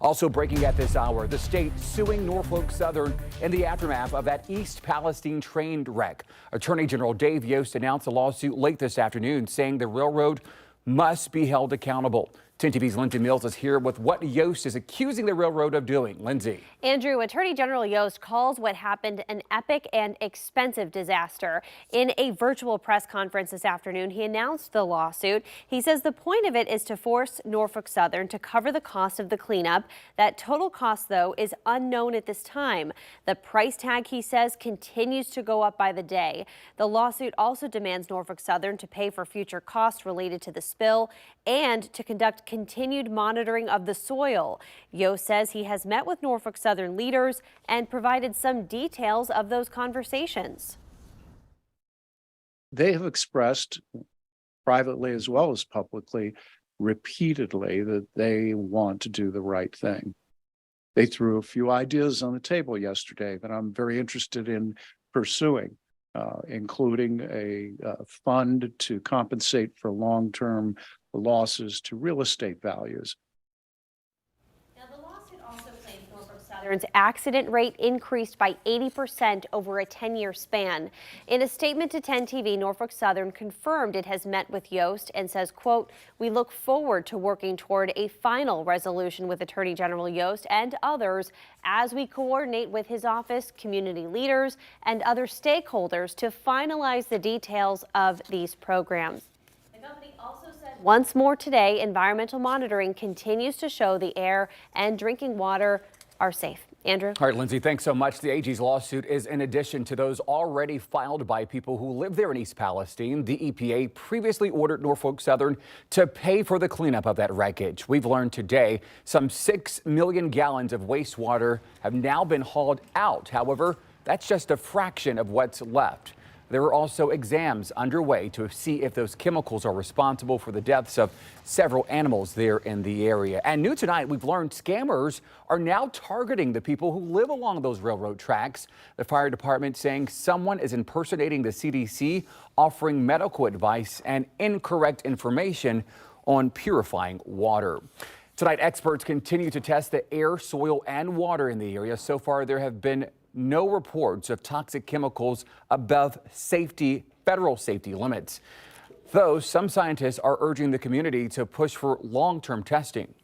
Also breaking at this hour, the state suing Norfolk Southern in the aftermath of that East Palestine train wreck. Attorney General Dave Yost announced a lawsuit late this afternoon saying the railroad must be held accountable. 10 TV's Lindsay Mills is here with what Yost is accusing the railroad of doing. Lindsay. Andrew, Attorney General Yost calls what happened an epic and expensive disaster. In a virtual press conference this afternoon, he announced the lawsuit. He says the point of it is to force Norfolk Southern to cover the cost of the cleanup. That total cost, though, is unknown at this time. The price tag, he says, continues to go up by the day. The lawsuit also demands Norfolk Southern to pay for future costs related to the spill and to conduct continued monitoring of the soil. Yost says he has met with Norfolk Southern leaders and provided some details of those conversations. They have expressed privately as well as publicly repeatedly that they want to do the right thing. They threw a few ideas on the table yesterday that I'm very interested in pursuing, including a fund to compensate for long-term losses to real estate values. Now, the lawsuit also claims Norfolk Southern's accident rate increased by 80% over a 10-year span. In a statement to 10 TV, Norfolk Southern confirmed it has met with Yost and says, quote, "We look forward to working toward a final resolution with Attorney General Yost and others as we coordinate with his office, community leaders, and other stakeholders to finalize the details of these programs." The company also said once more today, environmental monitoring continues to show the air and drinking water are safe. Andrew. All right, Lindsay, thanks so much. The AG's lawsuit is in addition to those already filed by people who live there in East Palestine. The EPA previously ordered Norfolk Southern to pay for the cleanup of that wreckage. We've learned today some 6 million gallons of wastewater have now been hauled out. However, that's just a fraction of what's left. There are also exams underway to see if those chemicals are responsible for the deaths of several animals there in the area. And new tonight, we've learned scammers are now targeting the people who live along those railroad tracks. The fire department saying someone is impersonating the CDC, offering medical advice and incorrect information on purifying water. Tonight, experts continue to test the air, soil, and water in the area. So far, there have been no reports of toxic chemicals above federal safety limits. Though some scientists are urging the community to push for long-term testing.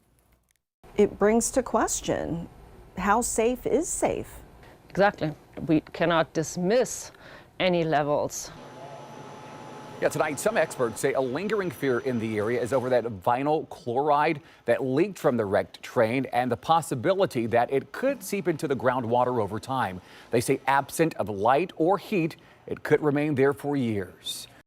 It brings to question how safe is safe. Exactly. We cannot dismiss any levels. Yeah, tonight, some experts say a lingering fear in the area is over that vinyl chloride that leaked from the wrecked train and the possibility that it could seep into the groundwater over time. They say absent of light or heat, it could remain there for years.